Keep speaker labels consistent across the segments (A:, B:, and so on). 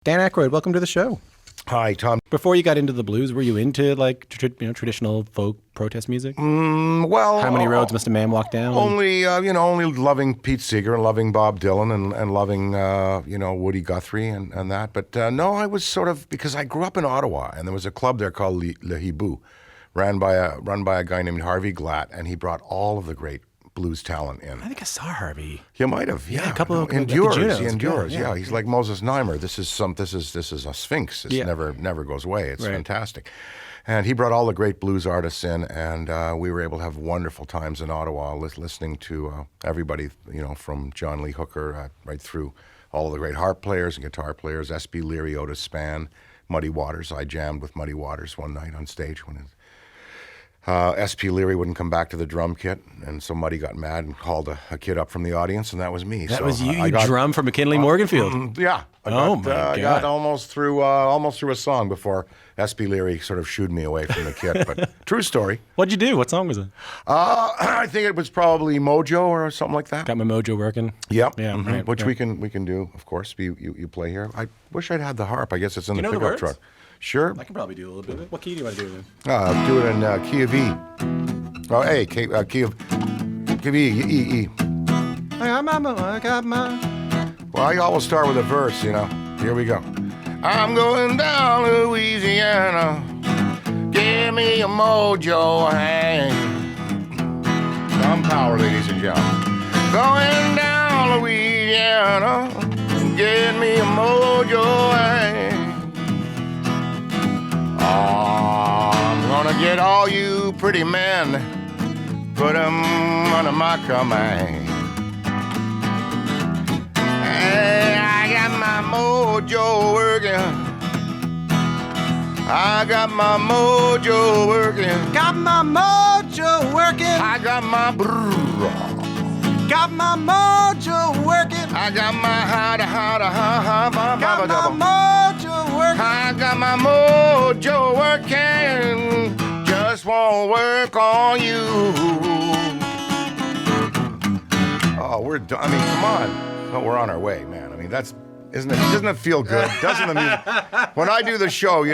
A: Dan Aykroyd, welcome to the show.
B: Hi, Tom.
A: Before you got into the blues, were you into like traditional folk protest music?
B: Well,
A: How many roads must a man walk down?
B: Only loving Pete Seeger and loving Bob Dylan and loving Woody Guthrie and that. But no, I was sort of, because I grew up in Ottawa and there was a club there called Le Hibou, run by a guy named Harvey Glatt, and he brought all of the great blues talent in.
A: I think I saw Harvey.
B: You might have, yeah.
A: A couple of
B: endures.
A: Junos.
B: He endures,
A: yeah.
B: He's like Moses Neimer. This is a sphinx. It never goes away. It's fantastic. And he brought all the great blues artists in, and we were able to have wonderful times in Ottawa listening to everybody, from John Lee Hooker right through all of the great harp players and guitar players, S.B. Leary, Otis Spann, Muddy Waters. I jammed with Muddy Waters one night on stage when S.P. Leary wouldn't come back to the drum kit, and so Muddy got mad and called a kid up from the audience, and that was me.
A: That was you. You drum for McKinley Morganfield.
B: Yeah.
A: I
B: got almost through a song before S.P. Leary sort of shooed me away from the kit. But true story.
A: What'd you do? What song was it?
B: I think it was probably Mojo or something like that.
A: Got my mojo working.
B: Yep.
A: Yeah.
B: Mm-hmm.
A: Right,
B: Which we can do, of course. You play here. I wish I'd had the harp. I guess it's in the pickup truck. Sure.
A: I can probably do a little bit of it. What key do you want to do it
B: in? Do it in key of E. Oh, A, key of E.
A: I got my.
B: Well, I always start with a verse, Here we go. I'm going down Louisiana. Give me a mojo hang. Some power, ladies and gentlemen. Going down Louisiana. Give me a mojo hang. Oh, I'm gonna get all you pretty men, put them under my command. Hey, I got my mojo working. I got my mojo working.
A: Got my mojo working.
B: I got my
A: Got my mojo working.
B: I got my
A: Got my mojo working.
B: I got my mojo working. Just won't work on you. Oh, we're done. I mean, come on. No, we're on our way, man. I mean, doesn't it feel good? Doesn't the music? When I do the show,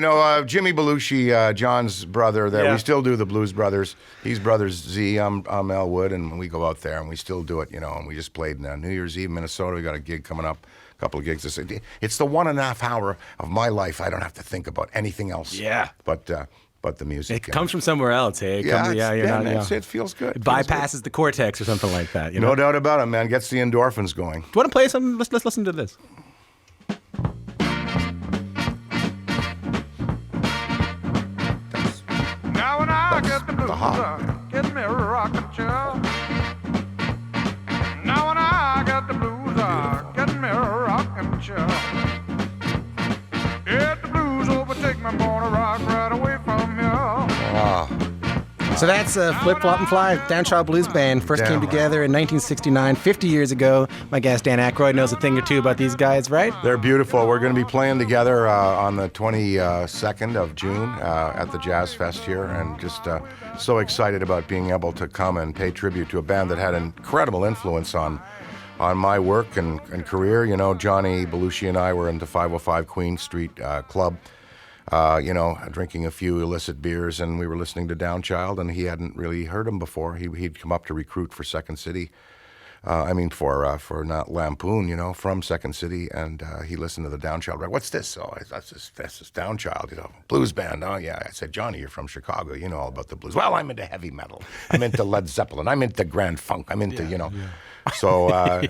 B: Jimmy Belushi, John's brother there, we still do the Blues Brothers. He's Brothers Z, I'm Elwood, and we go out there and we still do it, and we just played New Year's Eve, Minnesota. We got a gig coming up, a couple of gigs. It's the 1.5 hour of my life. I don't have to think about anything else.
A: Yeah.
B: But the music.
A: It comes from somewhere else, hey?
B: It feels good.
A: It bypasses the cortex or something like that.
B: No doubt about it, man. Gets the endorphins going.
A: Do you want to play something? Let's listen to this.
C: Now when I get the blues, get me a rockin' chair. Now when I get the blues, get me a rockin' chair. If the blues overtake me, I'm gonna rock right away from here.
B: Wow.
A: So that's Flip Flop and Fly, Downchild Blues Band. First came together in 1969, 50 years ago. My guest Dan Aykroyd knows a thing or two about these guys, right?
B: They're beautiful. We're going to be playing together on the 22nd of June at the Jazz Fest here, and just so excited about being able to come and pay tribute to a band that had an incredible influence on my work and career. Johnny Belushi and I were in the 505 Queen Street Club. Drinking a few illicit beers, and we were listening to Downchild, and he hadn't really heard him before. He'd come up to recruit for Second City. For not Lampoon, from Second City, and he listened to the Downchild. Right, what's this? Oh, that's this Downchild, blues band. Oh yeah, I said, Johnny, you're from Chicago, you know all about the blues. Well, I'm into heavy metal. I'm into Led Zeppelin. I'm into Grand Funk. I'm into, So, I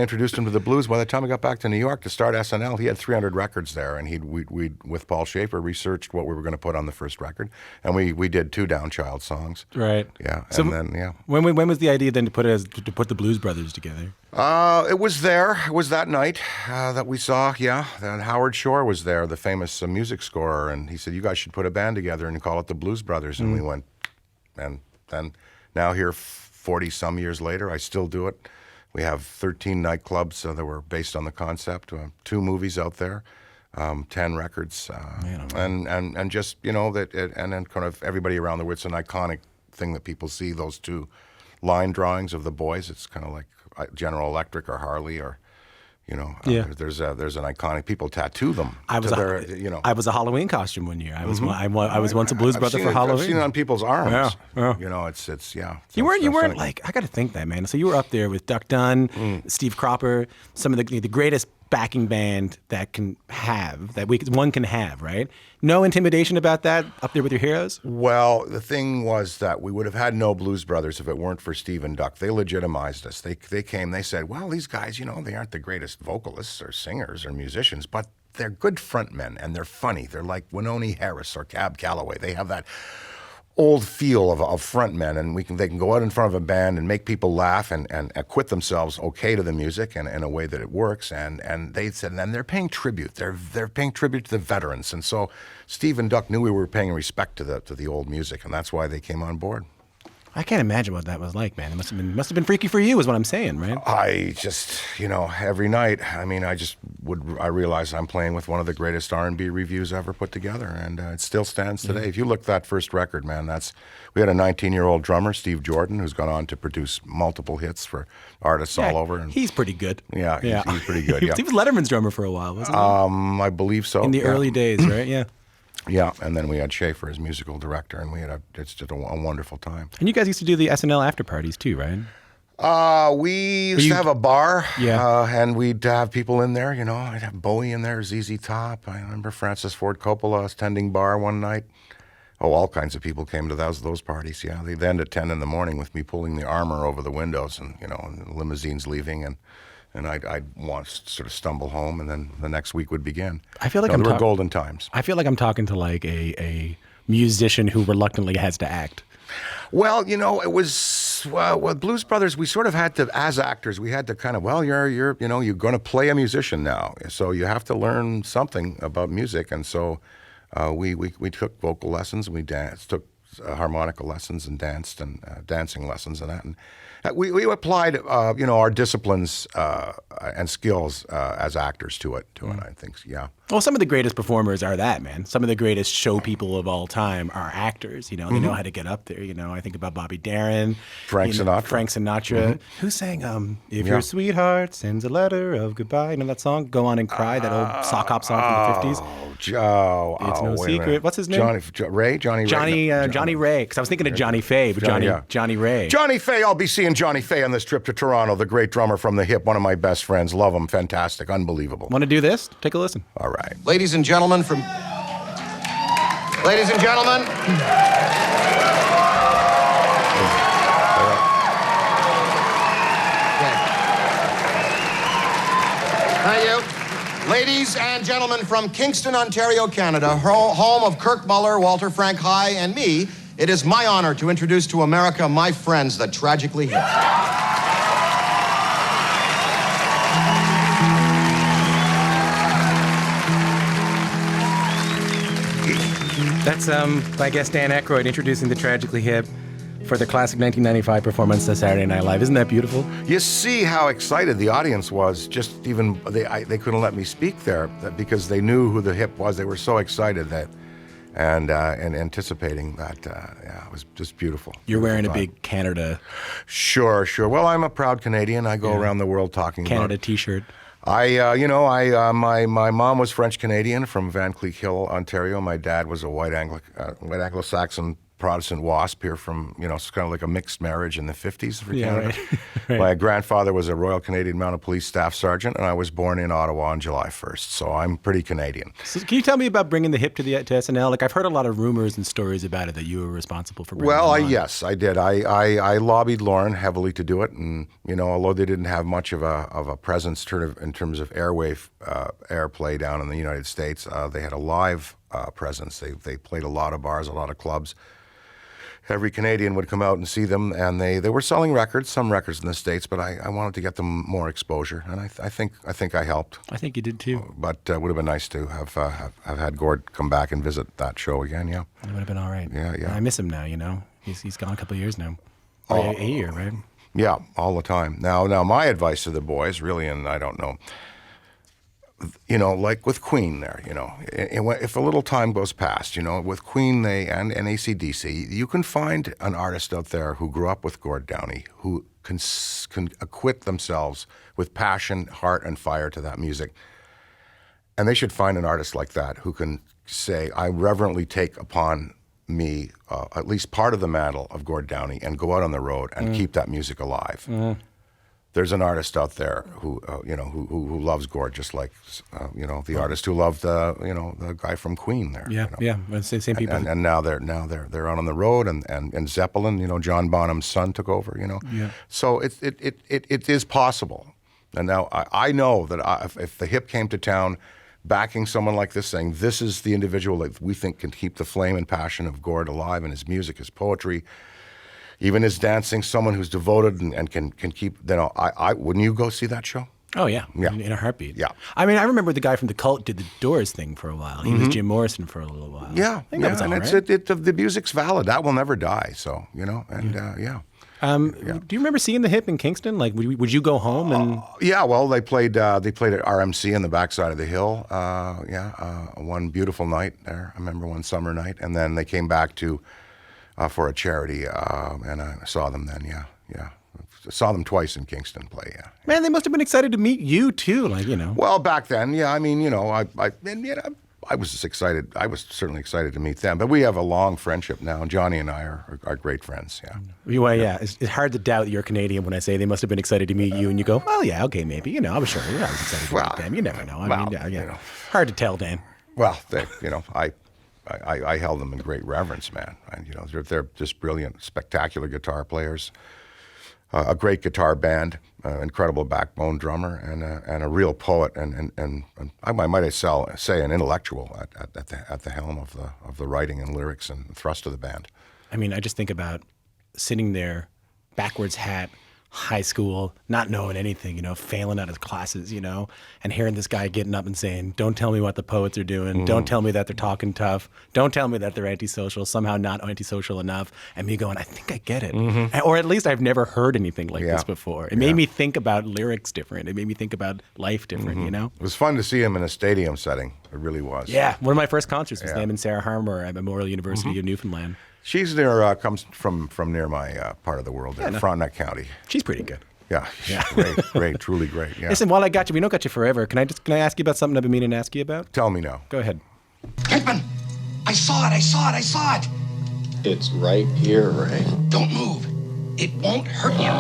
B: introduced him to the blues. By the time I got back to New York to start SNL, he had 300 records there, and we with Paul Schaefer, researched what we were going to put on the first record, and we did 2 Downchild songs.
A: Right.
B: Yeah.
A: So
B: and then
A: when was the idea then to put the Blues Brothers together?
B: It was there. It was that night that we saw. Yeah. And Howard Shore was there, the famous music scorer, and he said, "You guys should put a band together and call it the Blues Brothers." And we went, and then now here, 40-some years later, I still do it. We have 13 nightclubs that were based on the concept, 2 movies out there, 10 records, and just, that, and then kind of everybody around the world. It's an iconic thing that people see, those 2 line drawings of the boys. It's kind of like General Electric or Harley or, You know,
A: Yeah.
B: there's an iconic. People tattoo them.
A: I was a Halloween costume one year. I was once a blues brother for Halloween.
B: I've seen it on people's arms.
A: Yeah.
B: You know, it's yeah.
A: You weren't like, I got to think that, man. So you were up there with Duck Dunn, Steve Cropper, some of the greatest backing band that one can have, right? No intimidation about that up there with your heroes?
B: Well, the thing was that we would have had no Blues Brothers if it weren't for Steve and Duck. They legitimized us. They came, they said, well, these guys, you know, they aren't the greatest vocalists or singers or musicians, but they're good frontmen and they're funny. They're like Wynonie Harris or Cab Calloway. They have that old feel of frontmen, and they can go out in front of a band and make people laugh and acquit themselves okay to the music and in a way that it works. And they said, and they're paying tribute. They're paying tribute to the veterans. And so Steve and Duck knew we were paying respect to the old music, and that's why they came on board.
A: I can't imagine what that was like, man. It must have been freaky for you, is what I'm saying, right?
B: I just, you know, every night, I mean, I realize I'm playing with one of the greatest R&B reviews ever put together, and it still stands today. If you look at that first record, man, we had a 19-year-old drummer, Steve Jordan, who's gone on to produce multiple hits for artists all over. And
A: he's pretty good.
B: Yeah, he's pretty good.
A: He was Letterman's drummer for a while, wasn't he?
B: I believe so.
A: In the early days, right? Yeah.
B: Yeah, and then we had Schaefer as musical director, and it's just a wonderful time.
A: And you guys used to do the SNL after parties too, right?
B: We used to have a bar,
A: Yeah.
B: And we'd have people in there. You know, I'd have Bowie in there, ZZ Top. I remember Francis Ford Coppola attending bar one night. Oh, all kinds of people came to those parties. Yeah, they'd end at 10 in the morning with me pulling the armor over the windows, and and limousines leaving, and I'd want to sort of stumble home, and then the next week would begin.
A: I feel like
B: there were golden times.
A: I feel like I'm talking to like a musician who reluctantly has to act.
B: Well, it was with Blues Brothers. We sort of had to, as actors, we had to kind of, you're going to play a musician now, so you have to learn something about music, and so we took vocal lessons, we took harmonica lessons, and danced and dancing lessons and that. And we applied, our disciplines and skills as actors to it. I think, yeah.
A: Well, some of the greatest performers are that, man. Some of the greatest show people of all time are actors. They know how to get up there. I think about Bobby Darin,
B: Frank Sinatra.
A: Mm-hmm. Who sang "If Your Sweetheart Sends a Letter of Goodbye"? You know that song? "Go On and Cry," that old sock hop song from the 50s.
B: It's
A: no secret. What's his name?
B: Johnny
A: Ray. Because I was thinking of Johnny Faye, but Johnny Ray.
B: Johnny Faye. I'll be seeing Johnny Faye on this trip to Toronto. The great drummer from the Hip, one of my best friends. Love him. Fantastic. Unbelievable.
A: Want to do this? Take a listen.
B: All right.
D: Ladies and gentlemen from... Ladies and gentlemen... Thank you. Ladies and gentlemen from Kingston, Ontario, Canada, home of Kirk Muller, Walter Frank High, and me, it is my honor to introduce to America my friends, the Tragically Hip.
A: That's my guest Dan Aykroyd introducing the Tragically Hip for the classic 1995 performance of Saturday Night Live. Isn't that beautiful?
B: You see how excited the audience was. Just even they couldn't let me speak there because they knew who the Hip was. They were so excited and anticipating that. It was just beautiful.
A: You're wearing a big Canada.
B: Sure. Well, I'm a proud Canadian. I go around the world talking
A: Canada
B: about
A: T-shirt.
B: My mom was French Canadian from Van Cleek Hill, Ontario. My dad was a white Anglo-Saxon Protestant WASP here from, it's kind of like a mixed marriage in the 50s for Canada.
A: Right.
B: My grandfather was a Royal Canadian Mounted Police Staff Sergeant, and I was born in Ottawa on July 1st, so I'm pretty Canadian.
A: So can you tell me about bringing the Hip to SNL? Like, I've heard a lot of rumors and stories about it that you were responsible for bringing it on.
B: Yes, I did. I lobbied Lauren heavily to do it, and, although they didn't have much of a presence in terms of airwave airplay down in the United States, they had a live presence. They played a lot of bars, a lot of clubs. Every Canadian would come out and see them, and they were selling records, some records in the States, but I wanted to get them more exposure, and I think I helped.
A: I think you did too.
B: But it would have been nice to have had Gord come back and visit that show again. Yeah,
A: it would have been all right.
B: Yeah.
A: I miss him now. He's gone a couple of years now. A year, right?
B: Yeah, all the time. Now, my advice to the boys, really, and I don't know. Like with Queen there, if a little time goes past, with Queen and AC/DC, you can find an artist out there who grew up with Gord Downie, who acquit themselves with passion, heart, and fire to that music. And they should find an artist like that who can say, I reverently take upon me at least part of the mantle of Gord Downie and go out on the road and keep that music alive. There's an artist out there who who loves Gord, just like the artist who loved the guy from Queen there.
A: It's the same people.
B: And now they're out on the road, and Zeppelin, John Bonham's son took over. So it is possible. And now I know that if the Hip came to town, backing someone like this, saying this is the individual that we think can keep the flame and passion of Gord alive in his music, his poetry, even his dancing, someone who's devoted and can keep, I wouldn't you go see that show?
A: Oh, yeah.
B: Yeah.
A: In a heartbeat.
B: Yeah.
A: I mean, I remember the guy from The Cult did the Doors thing for a while. He was Jim Morrison for a little while.
B: Yeah.
A: I think that was all right.
B: The music's valid. That will never die. So, yeah.
A: Do you remember seeing the Hip in Kingston? Like, would you go home and?
B: Yeah, well, they played at RMC in the backside of the hill. One beautiful night there. I remember one summer night, and then they came back for a charity, and I saw them then. Yeah. Saw them twice in Kingston play. Yeah.
A: Man, they must have been excited to meet you too.
B: Well, back then, yeah. I mean, I was excited. I was certainly excited to meet them. But we have a long friendship now. Johnny and I are great friends. Yeah.
A: Well, yeah. It's hard to doubt you're Canadian when I say they must have been excited to meet you, and you go, well, yeah, okay, maybe. I was sure. I was excited to meet them. You never know. I mean, hard to tell, Dan.
B: Well, I held them in great reverence, man. And they're just brilliant, spectacular guitar players. A great guitar band, incredible backbone drummer, and a real poet, and I might say an intellectual at the helm of the writing and lyrics and thrust of the band.
A: I mean, I just think about sitting there, backwards hat, high school, not knowing anything, failing out of classes, and hearing this guy getting up and saying, don't tell me what the poets are doing. Don't tell me that they're talking tough. Don't tell me that they're antisocial, somehow not antisocial enough. And me going, I think I get it. Or at least I've never heard anything like this before. It made me think about lyrics different. It made me think about life different,
B: It was fun to see him in a stadium setting. It really was.
A: Yeah. One of my first concerts was them and Sarah Harmer at Memorial University of Newfoundland.
B: She's comes from near my part of the world, Frontenac County.
A: She's pretty good.
B: Yeah, great, truly great. Yeah.
A: Listen, while I got you, we don't got you forever. Can I ask you about something I've been meaning to ask you about?
B: Tell me now.
A: Go ahead.
D: Pittman, I saw it.
E: It's right here, Ray.
D: Don't move. It won't hurt you.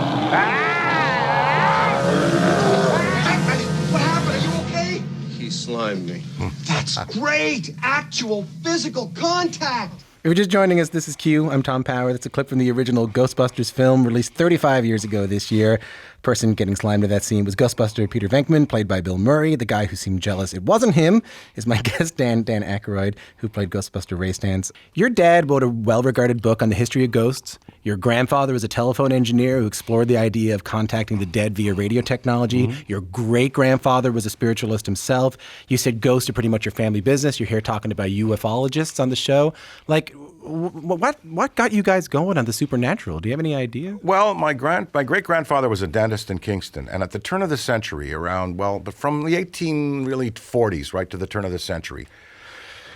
D: Pittman, what happened? Are you okay?
E: He slimed me.
D: That's great. Actual physical contact.
A: If you're just joining us, this is Q. I'm Tom Power. That's a clip from the original Ghostbusters film, released 35 years ago this year. Person getting slimed to that scene was Ghostbuster Peter Venkman, played by Bill Murray. The guy who seemed jealous it wasn't him is my guest, Dan Aykroyd, who played Ghostbuster Ray Stantz. Your dad wrote a well-regarded book on the history of ghosts. Your grandfather was a telephone engineer who explored the idea of contacting the dead via radio technology. Your great-grandfather was a spiritualist himself. You said ghosts are pretty much your family business. You're here talking about ufologists on the show. Like, what got you guys going on the supernatural? Do you have any idea?
B: Well, my great-grandfather was a dentist in Kingston, and at the turn of the century, but from the 40s right to the turn of the century,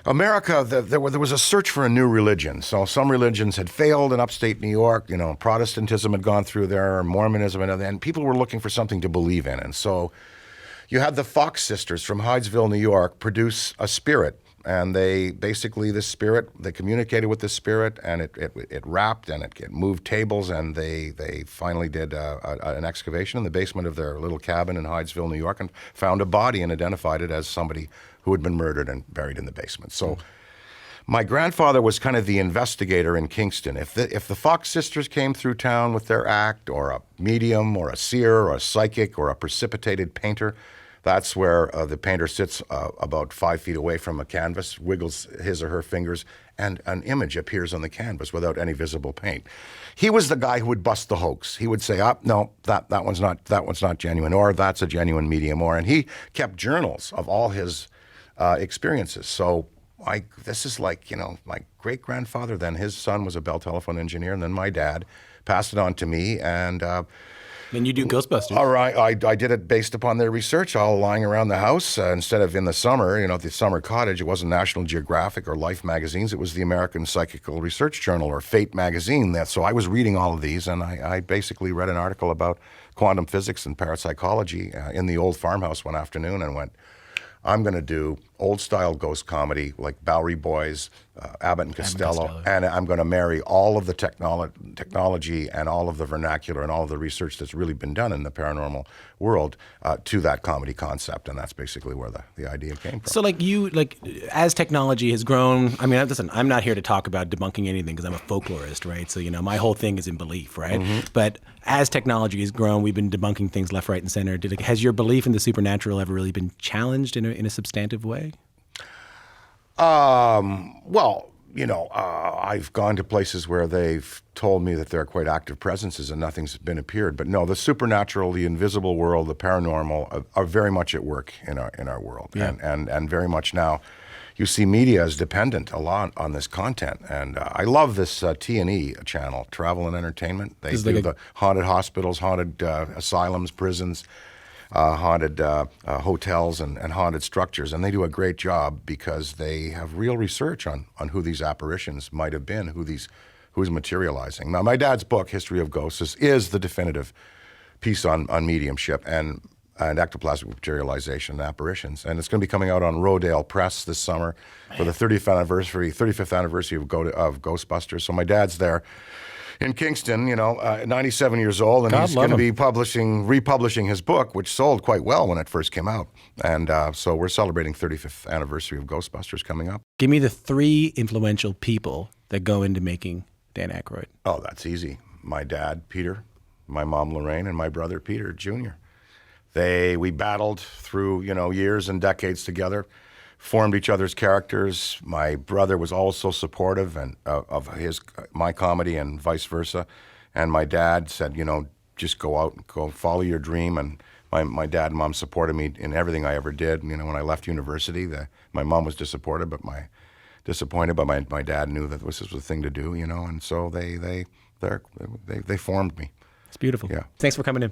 B: America, there was a search for a new religion. So some religions had failed in upstate New York. Protestantism had gone through there, Mormonism, and people were looking for something to believe in. And so you had the Fox sisters from Hydesville, New York, produce a spirit. And they communicated with the spirit, and it rapped, and it moved tables, and they finally did an excavation in the basement of their little cabin in Hydesville, New York, and found a body and identified it as somebody who had been murdered and buried in the basement. So my grandfather was kind of the investigator in Kingston. If the Fox sisters came through town with their act, or a medium, or a seer, or a psychic, or a precipitated painter, that's where the painter sits about 5 feet away from a canvas, wiggles his or her fingers, and an image appears on the canvas without any visible paint. He was the guy who would bust the hoax. He would say, no, that one's not genuine, or that's a genuine medium, and he kept journals of all his experiences. So this is like, my great-grandfather, then his son was a Bell telephone engineer, and then my dad passed it on to me, and
A: Then you do Ghostbusters.
B: All right, I did it based upon their research, all lying around the house. Instead of in the summer, the summer cottage, it wasn't National Geographic or Life magazines. It was the American Psychical Research Journal or Fate magazine. So I was reading all of these, and I basically read an article about quantum physics and parapsychology in the old farmhouse one afternoon and went, I'm going to do old-style ghost comedy like Bowery Boys, Abbott and Costello, and I'm going to marry all of the technology and all of the vernacular and all of the research that's really been done in the paranormal world to that comedy concept, and that's basically where the idea came from.
A: So, as technology has grown, I mean, listen, I'm not here to talk about debunking anything because I'm a folklorist, right? So, my whole thing is in belief, right? Mm-hmm. But as technology has grown, we've been debunking things left, right, and center. Has your belief in the supernatural ever really been challenged in a substantive way?
B: Well, I've gone to places where they've told me that there are quite active presences and nothing's been appeared. But no, the supernatural, the invisible world, the paranormal are very much at work in our world. Yeah. And very much now you see media is dependent a lot on this content. And I love this T&E channel, Travel and Entertainment. They do the haunted hospitals, haunted asylums, prisons, haunted hotels and haunted structures, and they do a great job because they have real research on who these apparitions might have been, who's materializing. Now, my dad's book, History of Ghosts, is the definitive piece on mediumship and ectoplasmic materialization and apparitions, and it's going to be coming out on Rodale Press this summer for the 35th anniversary of Ghostbusters. So my dad's there in Kingston, 97 years old, and he's going to be republishing his book, which sold quite well when it first came out. And so we're celebrating 35th anniversary of Ghostbusters coming up.
A: Give me the 3 influential people that go into making Dan Aykroyd.
B: Oh, that's easy. My dad, Peter, my mom, Lorraine, and my brother, Peter Jr. We battled through, years and decades together, formed each other's characters. My brother was also supportive of my comedy and vice versa. And my dad said, just go out and go follow your dream. And my dad and mom supported me in everything I ever did. When I left university, my mom was disappointed, but my dad knew that this was the thing to do, and so they formed me.
A: It's beautiful.
B: Yeah.
A: Thanks for coming in.